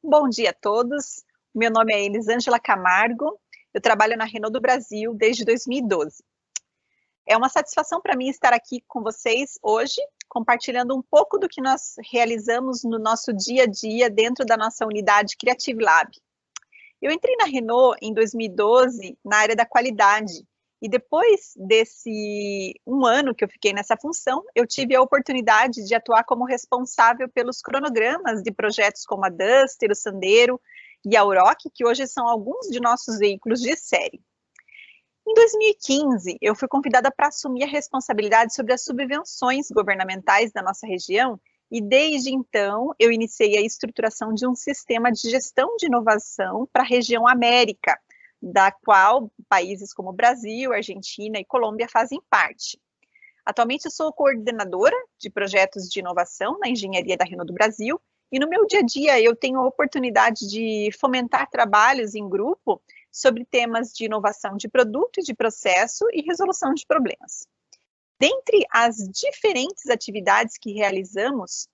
Bom dia a todos. Meu nome é Elisângela Camargo. Eu trabalho na Renault do Brasil desde 2012. É uma satisfação para mim estar aqui com vocês hoje, compartilhando um pouco do que nós realizamos no nosso dia a dia dentro da nossa unidade Creative Lab. Eu entrei na Renault em 2012 na área da qualidade e depois desse um ano que eu fiquei nessa função, eu tive a oportunidade de atuar como responsável pelos cronogramas de projetos como a Duster, o Sandero e a Auroch, que hoje são alguns de nossos veículos de série. Em 2015, eu fui convidada para assumir a responsabilidade sobre as subvenções governamentais da nossa região e desde então eu iniciei a estruturação de um sistema de gestão de inovação para a região América, da qual países como Brasil, Argentina e Colômbia fazem parte. Atualmente eu sou coordenadora de projetos de inovação na engenharia da Renault do Brasil e no meu dia a dia eu tenho a oportunidade de fomentar trabalhos em grupo sobre temas de inovação de produto e de processo e resolução de problemas. Dentre as diferentes atividades que realizamos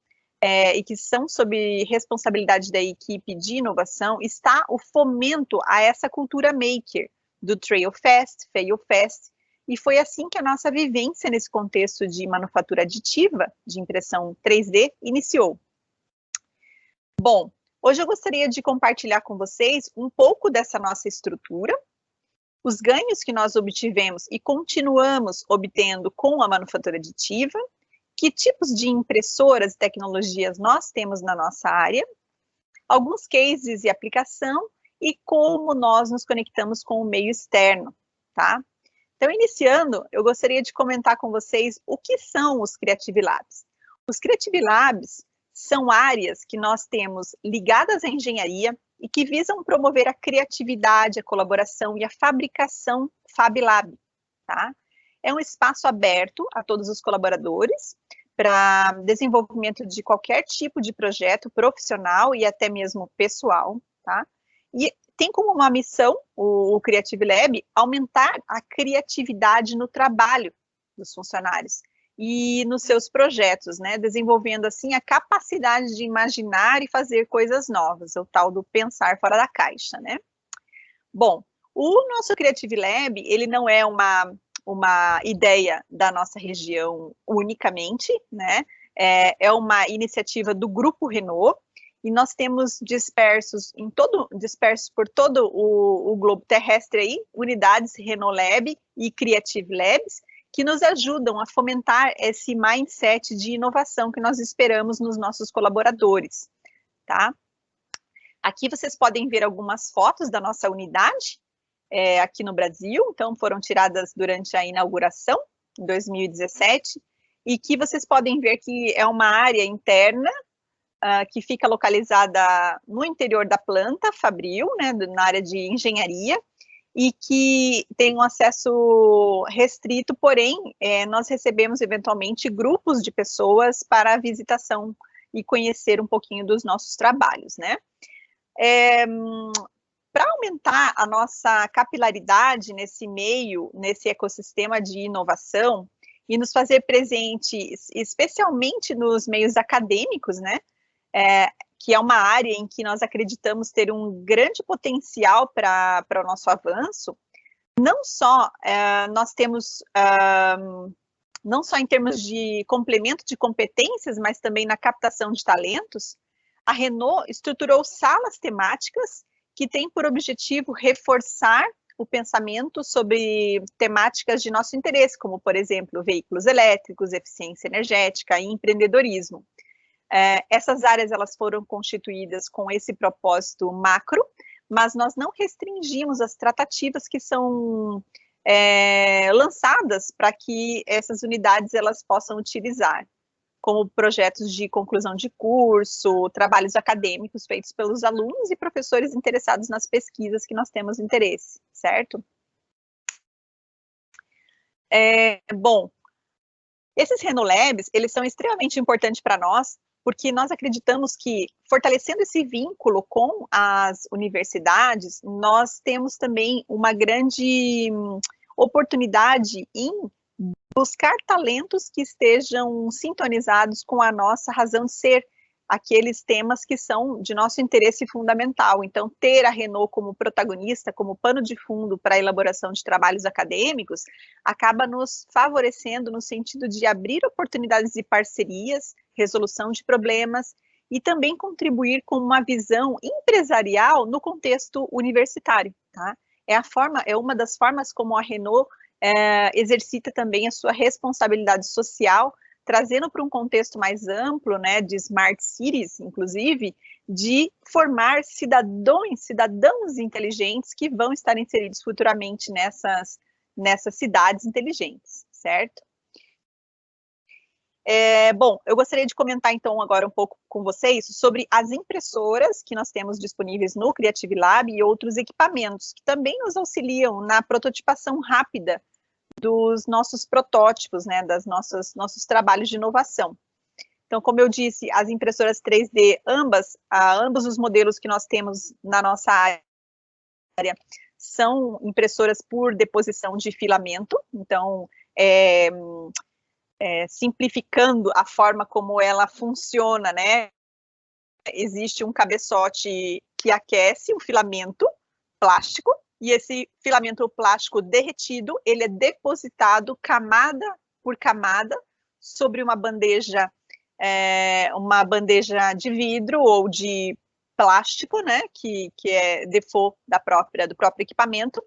e que são sob responsabilidade da equipe de inovação, está o fomento a essa cultura maker, do Trail Fest, Fail Fest, e foi assim que a nossa vivência nesse contexto de manufatura aditiva, de impressão 3D, iniciou. Bom, hoje eu gostaria de compartilhar com vocês um pouco dessa nossa estrutura, os ganhos que nós obtivemos e continuamos obtendo com a manufatura aditiva, que tipos de impressoras e tecnologias nós temos na nossa área, alguns cases e aplicação e como nós nos conectamos com o meio externo, tá? Então, iniciando, eu gostaria de comentar com vocês o que são os Creative Labs. Os Creative Labs são áreas que nós temos ligadas à engenharia e que visam promover a criatividade, a colaboração e a fabricação Fab Lab, tá? É um espaço aberto a todos os colaboradores para desenvolvimento de qualquer tipo de projeto profissional e até mesmo pessoal, tá? E tem como uma missão, o Creative Lab, aumentar a criatividade no trabalho dos funcionários e nos seus projetos, né? Desenvolvendo, assim, a capacidade de imaginar e fazer coisas novas, o tal do pensar fora da caixa, né? Bom, o nosso Creative Lab, ele não é uma ideia da nossa região unicamente, né? É uma iniciativa do Grupo Renault, e nós temos dispersos por todo o globo terrestre aí, unidades Renault Lab e Creative Labs, que nos ajudam a fomentar esse mindset de inovação que nós esperamos nos nossos colaboradores, tá? Aqui vocês podem ver algumas fotos da nossa unidade, aqui no Brasil, então foram tiradas durante a inauguração, em 2017, e que vocês podem ver que é uma área interna, que fica localizada no interior da planta Fabril, né, na área de engenharia, e que tem um acesso restrito, porém, nós recebemos eventualmente grupos de pessoas para a visitação e conhecer um pouquinho dos nossos trabalhos, né? Para aumentar a nossa capilaridade nesse meio, nesse ecossistema de inovação, e nos fazer presentes, especialmente nos meios acadêmicos, né? Que é uma área em que nós acreditamos ter um grande potencial para o nosso avanço, não só nós temos, não só em termos de complemento de competências, mas também na captação de talentos, a Renault estruturou salas temáticas que têm por objetivo reforçar o pensamento sobre temáticas de nosso interesse, como, por exemplo, veículos elétricos, eficiência energética e empreendedorismo. Essas áreas elas foram constituídas com esse propósito macro, mas nós não restringimos as tratativas que são lançadas para que essas unidades elas possam utilizar, como projetos de conclusão de curso, trabalhos acadêmicos feitos pelos alunos e professores interessados nas pesquisas que nós temos interesse, certo? Bom, esses Renault Labs, eles são extremamente importantes para nós, porque nós acreditamos que, fortalecendo esse vínculo com as universidades, nós temos também uma grande oportunidade em buscar talentos que estejam sintonizados com a nossa razão de ser, aqueles temas que são de nosso interesse fundamental. Então, ter a Renault como protagonista, como pano de fundo para a elaboração de trabalhos acadêmicos, acaba nos favorecendo no sentido de abrir oportunidades de parcerias, resolução de problemas, e também contribuir com uma visão empresarial no contexto universitário, tá? É uma das formas como a Renault exercita também a sua responsabilidade social, trazendo para um contexto mais amplo, né, de smart cities, inclusive, de formar cidadãos inteligentes que vão estar inseridos futuramente nessas cidades inteligentes, certo? Bom, eu gostaria de comentar então agora um pouco com vocês sobre as impressoras que nós temos disponíveis no Creative Lab e outros equipamentos que também nos auxiliam na prototipação rápida dos nossos protótipos, né, nossos trabalhos de inovação. Então, como eu disse, as impressoras 3D, ambos os modelos que nós temos na nossa área são impressoras por deposição de filamento, então, simplificando a forma como ela funciona, né, existe um cabeçote que aquece o filamento plástico, e esse filamento plástico derretido, ele é depositado camada por camada sobre uma bandeja de vidro ou de plástico, né, que é default do próprio equipamento,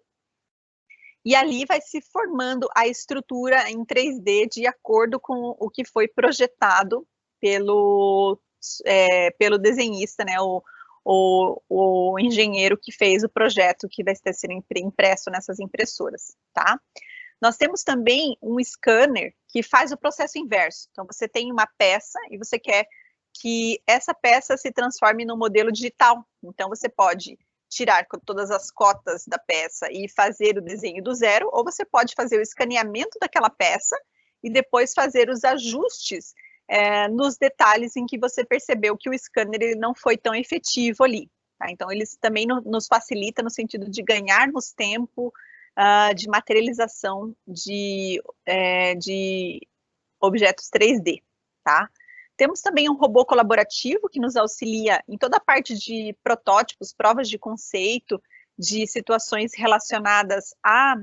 e ali vai se formando a estrutura em 3D de acordo com o que foi projetado pelo desenhista, né, o engenheiro que fez o projeto que vai estar sendo impresso nessas impressoras, tá? Nós temos também um scanner que faz o processo inverso. Então, você tem uma peça e você quer que essa peça se transforme no modelo digital. Então, você pode tirar todas as cotas da peça e fazer o desenho do zero, ou você pode fazer o escaneamento daquela peça e depois fazer os ajustes nos detalhes em que você percebeu que o scanner ele não foi tão efetivo ali. Tá? Então, eles também nos facilita no sentido de ganharmos tempo de materialização de objetos 3D. Tá? Temos também um robô colaborativo que nos auxilia em toda a parte de protótipos, provas de conceito, de situações relacionadas a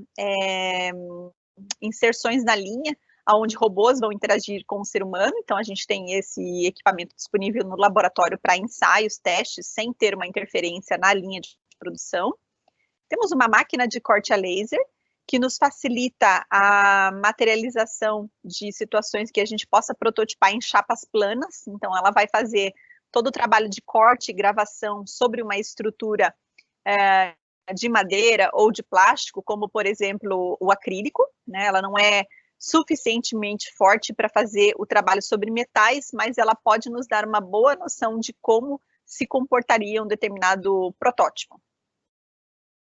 inserções na linha, onde robôs vão interagir com o ser humano. Então, a gente tem esse equipamento disponível no laboratório para ensaios, testes, sem ter uma interferência na linha de produção. Temos uma máquina de corte a laser, que nos facilita a materialização de situações que a gente possa prototipar em chapas planas. Então, ela vai fazer todo o trabalho de corte e gravação sobre uma estrutura de madeira ou de plástico, como, por exemplo, o acrílico, né? Ela não é suficientemente forte para fazer o trabalho sobre metais, mas ela pode nos dar uma boa noção de como se comportaria um determinado protótipo.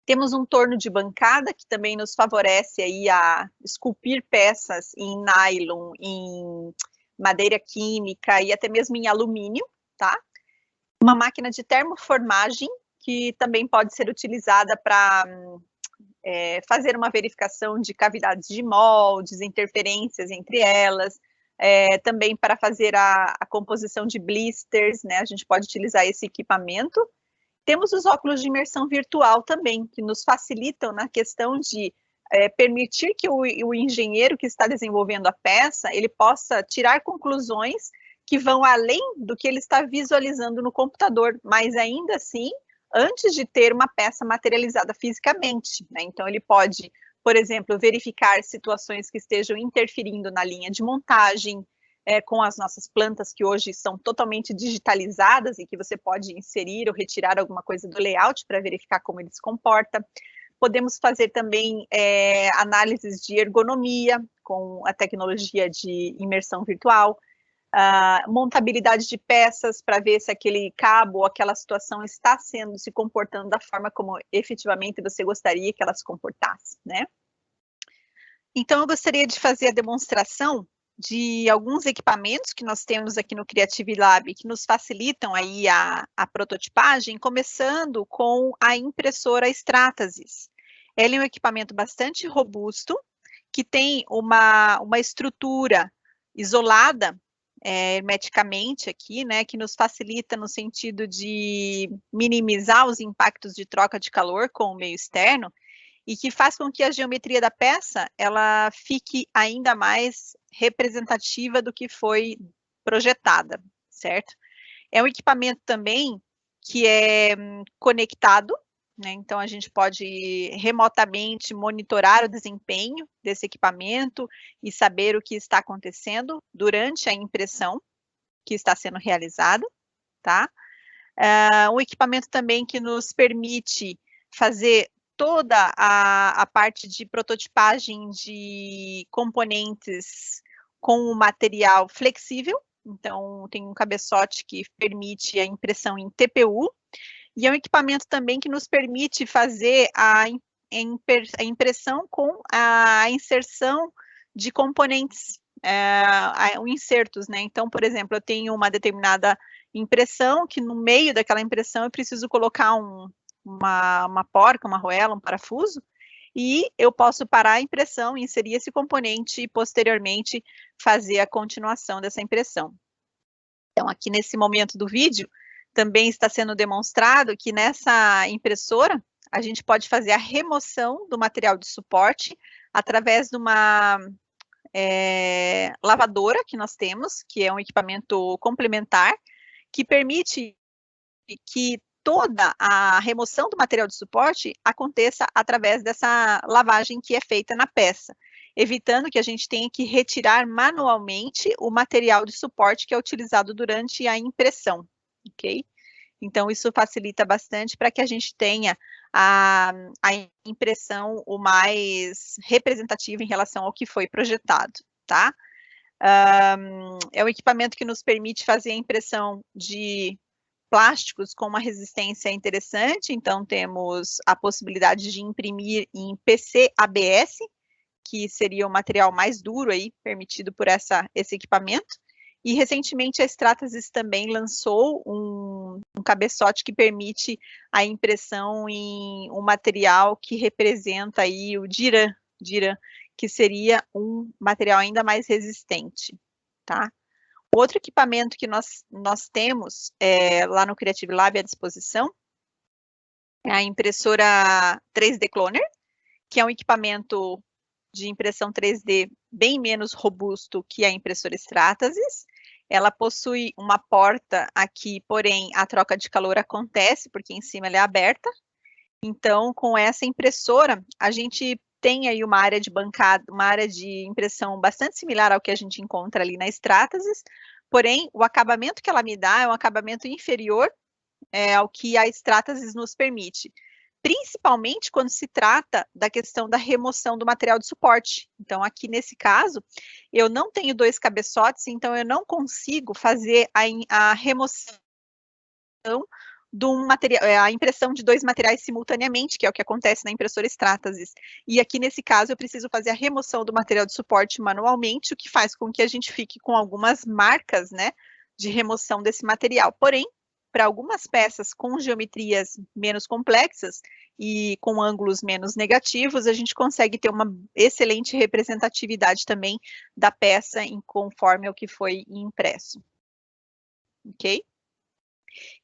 Temos um torno de bancada que também nos favorece aí a esculpir peças em nylon, em madeira química e até mesmo em alumínio, tá? Uma máquina de termoformagem que também pode ser utilizada para fazer uma verificação de cavidades de moldes, interferências entre elas, também para fazer a composição de blisters, né? A gente pode utilizar esse equipamento. Temos os óculos de imersão virtual também, que nos facilitam na questão de permitir que o engenheiro que está desenvolvendo a peça, ele possa tirar conclusões que vão além do que ele está visualizando no computador, mas ainda assim, antes de ter uma peça materializada fisicamente, né? Então, ele pode, por exemplo, verificar situações que estejam interferindo na linha de montagem, com as nossas plantas que hoje são totalmente digitalizadas e que você pode inserir ou retirar alguma coisa do layout para verificar como ele se comporta. Podemos fazer também análises de ergonomia com a tecnologia de imersão virtual, montabilidade de peças para ver se aquele cabo ou aquela situação está se comportando da forma como efetivamente você gostaria que ela se comportasse, né? Então, eu gostaria de fazer a demonstração de alguns equipamentos que nós temos aqui no Creative Lab que nos facilitam aí a prototipagem, começando com a impressora Stratasys. Ela é um equipamento bastante robusto, que tem uma estrutura isolada hermeticamente aqui, né, que nos facilita no sentido de minimizar os impactos de troca de calor com o meio externo, e que faz com que a geometria da peça ela fique ainda mais representativa do que foi projetada, certo? É um equipamento também que é conectado, né? Então a gente pode remotamente monitorar o desempenho desse equipamento e saber o que está acontecendo durante a impressão que está sendo realizada, tá? Um equipamento também que nos permite fazer toda a parte de prototipagem de componentes com o material flexível. Então, tem um cabeçote que permite a impressão em TPU, e é um equipamento também que nos permite fazer a impressão com a inserção de componentes, insertos, né? Então, por exemplo, eu tenho uma determinada impressão, que no meio daquela impressão eu preciso colocar uma porca, uma arruela, um parafuso, e eu posso parar a impressão, inserir esse componente e posteriormente fazer a continuação dessa impressão. Então, aqui nesse momento do vídeo, também está sendo demonstrado que nessa impressora, a gente pode fazer a remoção do material de suporte através de uma lavadora que nós temos, que é um equipamento complementar, que permite que toda a remoção do material de suporte aconteça através dessa lavagem que é feita na peça, evitando que a gente tenha que retirar manualmente o material de suporte que é utilizado durante a impressão, ok? Então, isso facilita bastante para que a gente tenha a impressão o mais representativa em relação ao que foi projetado, tá? É um equipamento que nos permite fazer a impressão de plásticos com uma resistência interessante, então temos a possibilidade de imprimir em PC-ABS, que seria o material mais duro aí, permitido por esse equipamento, e recentemente a Stratasys também lançou um cabeçote que permite a impressão em um material que representa aí o DIRAM, que seria um material ainda mais resistente, tá? Outro equipamento que nós temos lá no Creative Lab à disposição é a impressora 3D Cloner, que é um equipamento de impressão 3D bem menos robusto que a impressora Stratasys. Ela possui uma porta aqui, porém a troca de calor acontece, porque em cima ela é aberta. Então, com essa impressora, a gente tem aí uma área de bancada, uma área de impressão bastante similar ao que a gente encontra ali na Stratasys, porém, o acabamento que ela me dá é um acabamento inferior ao que a Stratasys nos permite, principalmente quando se trata da questão da remoção do material de suporte. Então, aqui nesse caso, eu não tenho dois cabeçotes, então eu não consigo fazer a remoção de um material, a impressão de dois materiais simultaneamente, que é o que acontece na impressora Stratasys. E aqui nesse caso eu preciso fazer a remoção do material de suporte manualmente, o que faz com que a gente fique com algumas marcas, né, de remoção desse material. Porém, para algumas peças com geometrias menos complexas e com ângulos menos negativos, a gente consegue ter uma excelente representatividade também da peça conforme ao que foi impresso. Ok?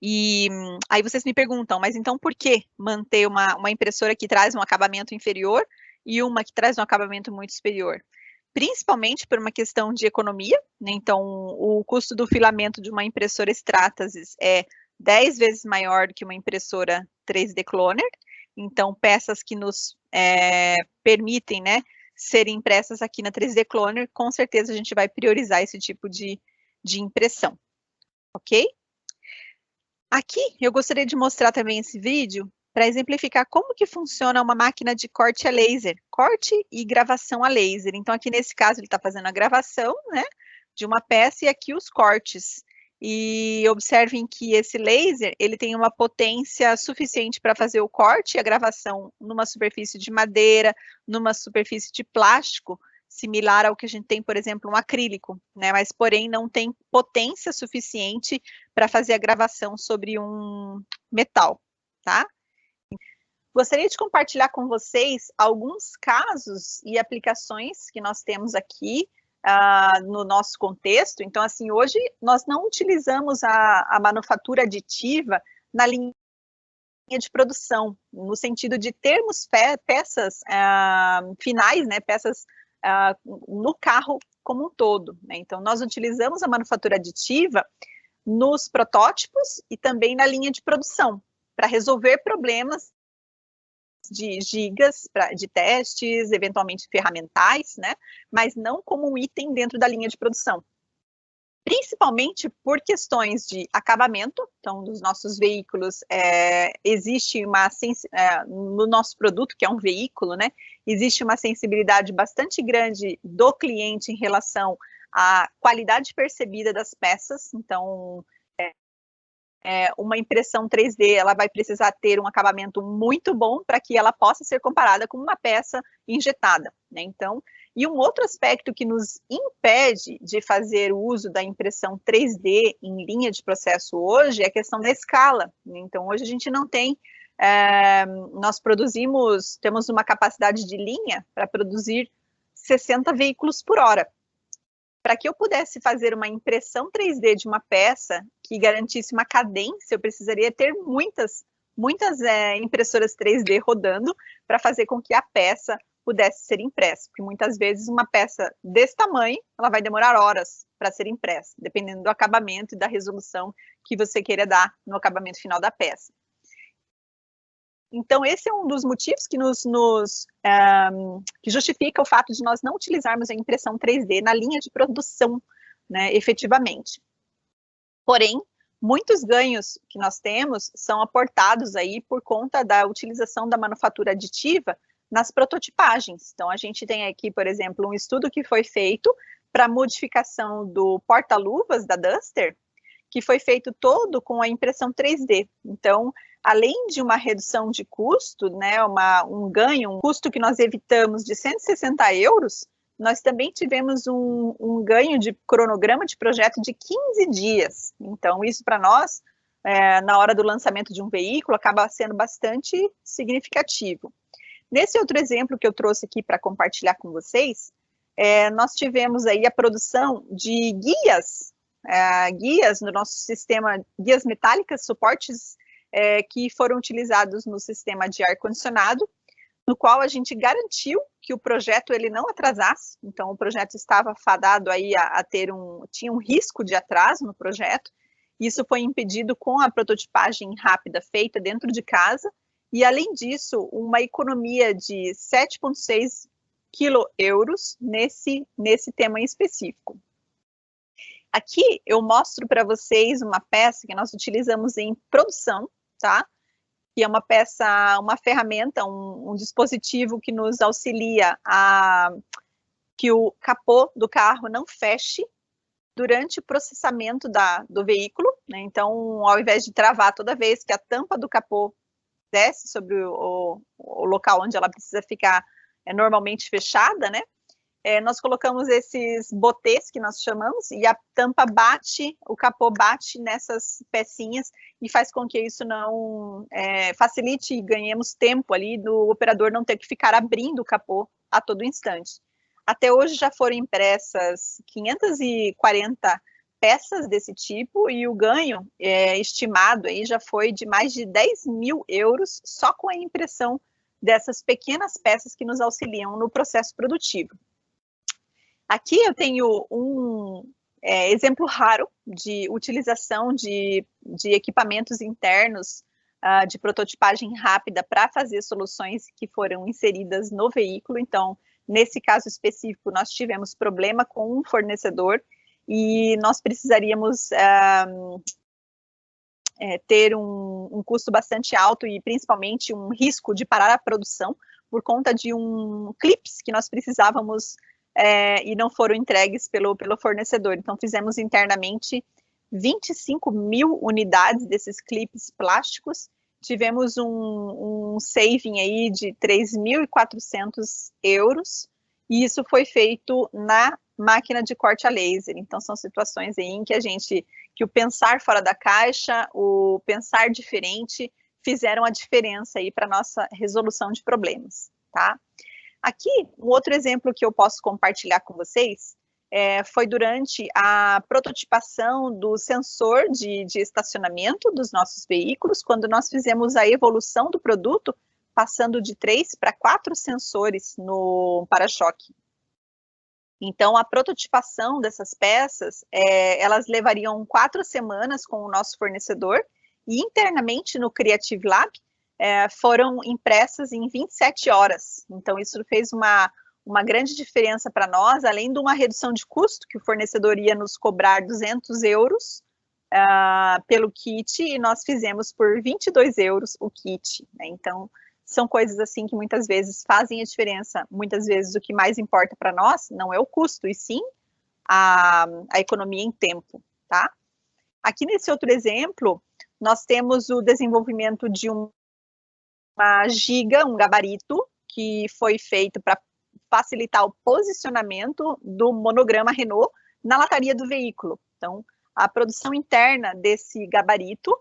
E aí vocês me perguntam, mas então por que manter uma impressora que traz um acabamento inferior e uma que traz um acabamento muito superior? Principalmente por uma questão de economia, né? Então o custo do filamento de uma impressora Stratasys é 10 vezes maior do que uma impressora 3D Cloner, então peças que nos permitem, né, serem impressas aqui na 3D Cloner, com certeza a gente vai priorizar esse tipo de impressão, ok? Aqui eu gostaria de mostrar também esse vídeo para exemplificar como que funciona uma máquina de corte a laser, corte e gravação a laser. Então aqui nesse caso ele está fazendo a gravação, né, de uma peça e aqui os cortes. E observem que esse laser, ele tem uma potência suficiente para fazer o corte e a gravação numa superfície de madeira, numa superfície de plástico, similar ao que a gente tem, por exemplo, um acrílico, né? Mas, porém, não tem potência suficiente para fazer a gravação sobre um metal, tá? Gostaria de compartilhar com vocês alguns casos e aplicações que nós temos aqui no nosso contexto. Então, assim, hoje nós não utilizamos a manufatura aditiva na linha de produção, no sentido de termos peças finais, né, peças no carro como um todo, né? Então, nós utilizamos a manufatura aditiva nos protótipos e também na linha de produção, para resolver problemas de gigas, de testes, eventualmente ferramentais, né? Mas não como um item dentro da linha de produção. Principalmente por questões de acabamento. Então, nos nossos veículos, existe no nosso produto, que é um veículo, né? Existe uma sensibilidade bastante grande do cliente em relação à qualidade percebida das peças. Então, uma impressão 3D, ela vai precisar ter um acabamento muito bom para que ela possa ser comparada com uma peça injetada, né? Então, e um outro aspecto que nos impede de fazer o uso da impressão 3D em linha de processo hoje é a questão da escala. Então, hoje a gente não tem, nós temos uma capacidade de linha para produzir 60 veículos por hora. Para que eu pudesse fazer uma impressão 3D de uma peça que garantisse uma cadência, eu precisaria ter muitas impressoras 3D rodando para fazer com que a peça pudesse ser impressa, porque muitas vezes uma peça desse tamanho, ela vai demorar horas para ser impressa, dependendo do acabamento e da resolução que você queira dar no acabamento final da peça. Então, esse é um dos motivos que que justifica o fato de nós não utilizarmos a impressão 3D na linha de produção, né, efetivamente. Porém, muitos ganhos que nós temos são aportados aí por conta da utilização da manufatura aditiva nas prototipagens. Então, a gente tem aqui, por exemplo, um estudo que foi feito para modificação do porta-luvas da Duster, que foi feito todo com a impressão 3D. Então, além de uma redução de custo, né, um custo que nós evitamos de 160 euros, nós também tivemos um ganho de cronograma de projeto de 15 dias. Então, isso para nós, na hora do lançamento de um veículo, acaba sendo bastante significativo. Nesse outro exemplo que eu trouxe aqui para compartilhar com vocês, nós tivemos aí a produção de guias no nosso sistema, guias metálicas, suportes que foram utilizados no sistema de ar-condicionado, no qual a gente garantiu que o projeto ele não atrasasse. Então, o projeto estava fadado aí tinha um risco de atraso no projeto. Isso foi impedido com a prototipagem rápida feita dentro de casa, e além disso, uma economia de 7,6 kg nesse tema em específico. Aqui eu mostro para vocês uma peça que nós utilizamos em produção, tá? Que é uma peça, uma ferramenta, um dispositivo que nos auxilia a que o capô do carro não feche durante o processamento do veículo, né? Então, ao invés de travar toda vez que a tampa do capô desce sobre o local onde ela precisa ficar normalmente fechada, né? Nós colocamos esses botês que nós chamamos e a tampa bate, o capô bate nessas pecinhas e faz com que isso não facilite e ganhemos tempo ali do operador não ter que ficar abrindo o capô a todo instante. Até hoje já foram impressas 540 peças desse tipo e o ganho estimado aí já foi de mais de 10 mil euros só com a impressão dessas pequenas peças que nos auxiliam no processo produtivo. Aqui eu tenho um exemplo raro de utilização de equipamentos internos de prototipagem rápida para fazer soluções que foram inseridas no veículo. Então, nesse caso específico, nós tivemos problema com um fornecedor e nós precisaríamos ter um custo bastante alto e principalmente um risco de parar a produção por conta de clips que nós precisávamos e não foram entregues pelo fornecedor. Então, fizemos internamente 25 mil unidades desses clips plásticos, tivemos um saving aí de 3.400 euros, e isso foi feito na máquina de corte a laser. Então, são situações aí em que o pensar fora da caixa, o pensar diferente, fizeram a diferença aí para a nossa resolução de problemas, tá? Aqui, um outro exemplo que eu posso compartilhar com vocês foi durante a prototipação do sensor de estacionamento dos nossos veículos, quando nós fizemos a evolução do produto, passando de 3 para 4 sensores no para-choque. Então, a prototipação dessas peças, elas levariam 4 semanas com o nosso fornecedor, e internamente no Creative Lab, foram impressas em 27 horas. Então, isso fez uma grande diferença para nós, além de uma redução de custo, que o fornecedor ia nos cobrar 200 euros pelo kit, e nós fizemos por 22 euros o kit, né? Então, são coisas assim que muitas vezes fazem a diferença. Muitas vezes o que mais importa para nós não é o custo, e sim a economia em tempo, tá? Aqui nesse outro exemplo, nós temos o desenvolvimento de uma giga, um gabarito, que foi feito para facilitar o posicionamento do monograma Renault na lataria do veículo. Então, a produção interna desse gabarito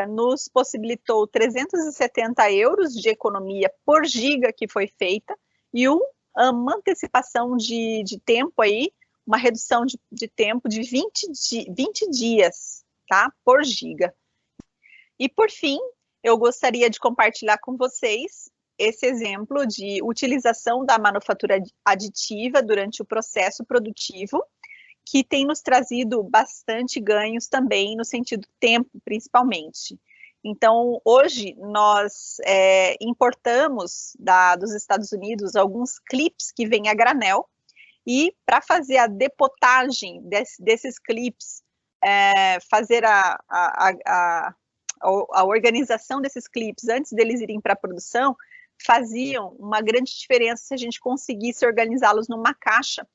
nos possibilitou 370 euros de economia por giga que foi feita, e uma antecipação de tempo aí, uma redução de tempo de 20 dias, tá? Por giga. E por fim, eu gostaria de compartilhar com vocês esse exemplo de utilização da manufatura aditiva durante o processo produtivo, que tem nos trazido bastante ganhos também, no sentido tempo, principalmente. Então, hoje, nós importamos dos Estados Unidos alguns clips que vêm a granel, e para fazer a depotagem desses clips, fazer a organização desses clips antes deles irem para a produção, faziam uma grande diferença se a gente conseguisse organizá-los numa caixa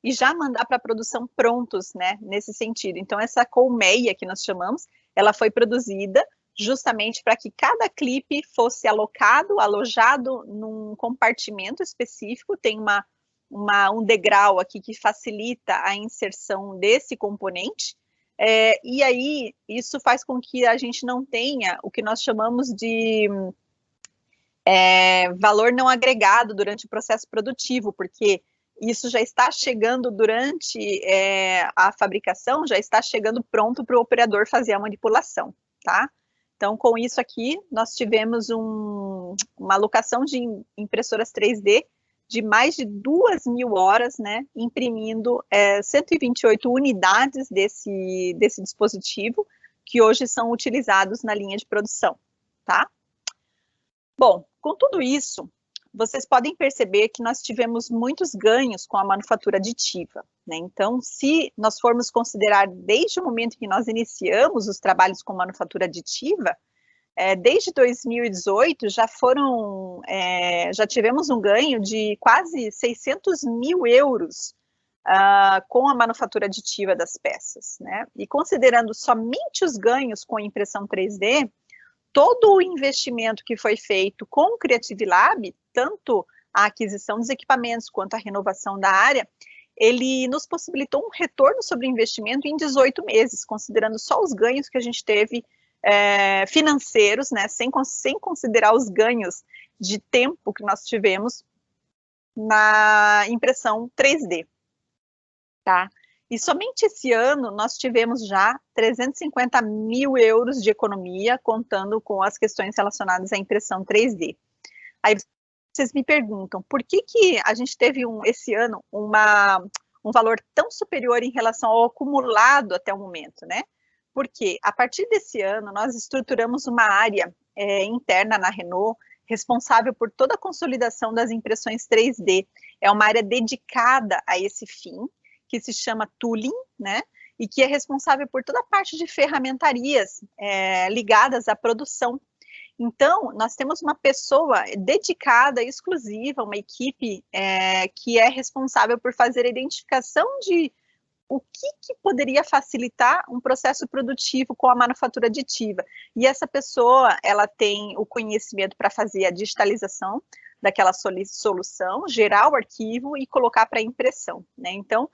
e já mandar para a produção prontos, né, nesse sentido. Então, essa colmeia que nós chamamos, ela foi produzida justamente para que cada clipe fosse alojado num compartimento específico. Tem um degrau aqui que facilita a inserção desse componente, e aí isso faz com que a gente não tenha o que nós chamamos de valor não agregado durante o processo produtivo, porque isso já está chegando durante a fabricação, já está chegando pronto para o operador fazer a manipulação, tá? Então, com isso aqui, nós tivemos uma alocação de impressoras 3D de mais de 2.000 horas, né, imprimindo 128 unidades desse dispositivo, que hoje são utilizados na linha de produção, tá? Bom, com tudo isso, vocês podem perceber que nós tivemos muitos ganhos com a manufatura aditiva, né? Então, se nós formos considerar desde o momento que nós iniciamos os trabalhos com manufatura aditiva, desde 2018 já tivemos um ganho de quase 600 mil euros com a manufatura aditiva das peças, né? E considerando somente os ganhos com impressão 3D, todo o investimento que foi feito com o Creative Lab, tanto a aquisição dos equipamentos quanto a renovação da área, ele nos possibilitou um retorno sobre o investimento em 18 meses, considerando só os ganhos que a gente teve financeiros, né, sem considerar os ganhos de tempo que nós tivemos na impressão 3D, tá? E somente esse ano nós tivemos já 350 mil euros de economia, contando com as questões relacionadas à impressão 3D. Aí vocês me perguntam, por que a gente teve esse ano um valor tão superior em relação ao acumulado até o momento, né? Porque a partir desse ano nós estruturamos uma área interna na Renault, responsável por toda a consolidação das impressões 3D. É uma área dedicada a esse fim, que se chama Tooling, né, e que é responsável por toda a parte de ferramentarias ligadas à produção. Então, nós temos uma pessoa dedicada, exclusiva, uma equipe que é responsável por fazer a identificação de o que poderia facilitar um processo produtivo com a manufatura aditiva. E essa pessoa, ela tem o conhecimento para fazer a digitalização daquela solução, gerar o arquivo e colocar para impressão, né? Então,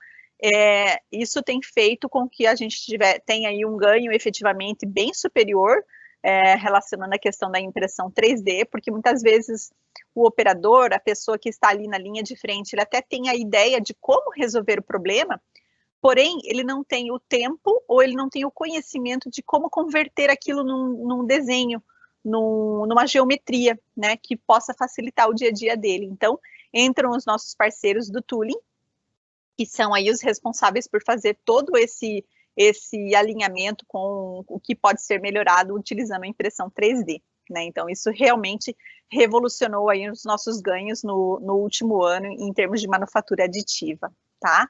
isso tem feito com que a gente tenha aí um ganho efetivamente bem superior, relacionando a questão da impressão 3D, porque muitas vezes o operador, a pessoa que está ali na linha de frente, ele até tem a ideia de como resolver o problema, porém, ele não tem o tempo ou ele não tem o conhecimento de como converter aquilo num desenho, numa geometria, né, que possa facilitar o dia a dia dele. Então, entram os nossos parceiros do tooling, que são aí os responsáveis por fazer todo esse alinhamento com o que pode ser melhorado utilizando a impressão 3D. Né? Então, isso realmente revolucionou aí os nossos ganhos no último ano em termos de manufatura aditiva, tá?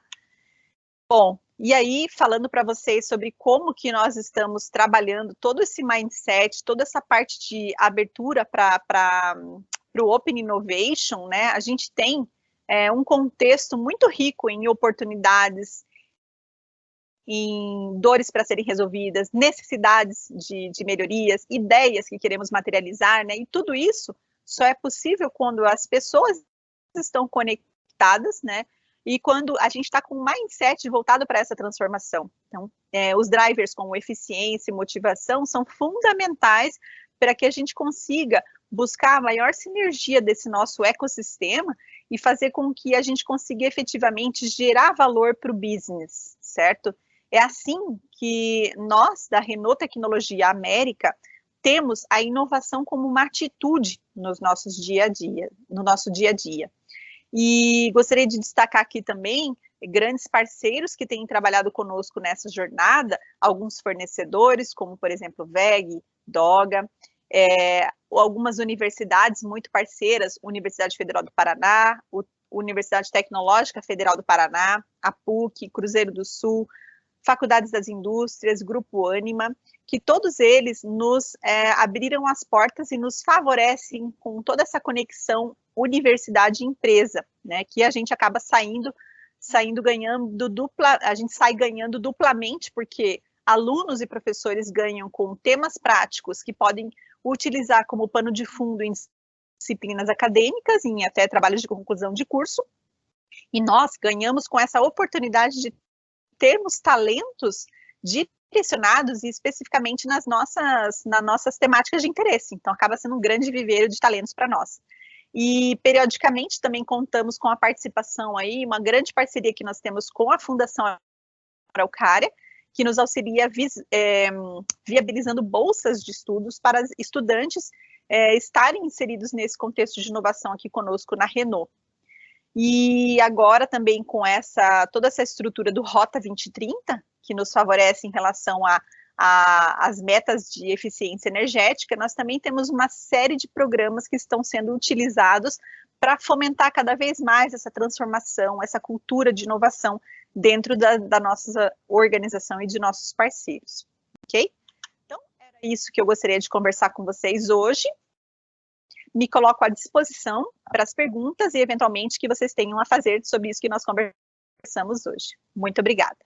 Bom, e aí, falando para vocês sobre como que nós estamos trabalhando todo esse mindset, toda essa parte de abertura para o Open Innovation, né? A gente tem um contexto muito rico em oportunidades, em dores para serem resolvidas, necessidades de melhorias, ideias que queremos materializar, né? E tudo isso só é possível quando as pessoas estão conectadas, né? E quando a gente está com um mindset voltado para essa transformação. Então, os drivers como eficiência e motivação são fundamentais para que a gente consiga buscar a maior sinergia desse nosso ecossistema e fazer com que a gente consiga efetivamente gerar valor para o business, certo? É assim que nós, da Renault Tecnologia América, temos a inovação como uma atitude nos nossos dia a dia, no nosso dia a dia. E gostaria de destacar aqui também grandes parceiros que têm trabalhado conosco nessa jornada, alguns fornecedores, como, por exemplo, WEG, Doga, algumas universidades muito parceiras, Universidade Federal do Paraná, Universidade Tecnológica Federal do Paraná, a PUC, Cruzeiro do Sul, Faculdades das Indústrias, Grupo Ânima, que todos eles nos abriram as portas e nos favorecem com toda essa conexão universidade-empresa, né, que a gente acaba saindo ganhando a gente sai ganhando duplamente, porque alunos e professores ganham com temas práticos que podem utilizar como pano de fundo em disciplinas acadêmicas, em até trabalhos de conclusão de curso, e nós ganhamos com essa oportunidade de termos talentos direcionados e especificamente nas nossas temáticas de interesse. Então, acaba sendo um grande viveiro de talentos para nós. E, periodicamente, também contamos com a participação aí, uma grande parceria que nós temos com a Fundação Araucária, que nos auxilia viabilizando bolsas de estudos para estudantes estarem inseridos nesse contexto de inovação aqui conosco na Renault. E agora também com toda essa estrutura do Rota 2030, que nos favorece em relação às metas de eficiência energética, nós também temos uma série de programas que estão sendo utilizados para fomentar cada vez mais essa transformação, essa cultura de inovação dentro da nossa organização e de nossos parceiros, ok? Então, era isso que eu gostaria de conversar com vocês hoje. Me coloco à disposição para as perguntas e, eventualmente, que vocês tenham a fazer sobre isso que nós conversamos hoje. Muito obrigada.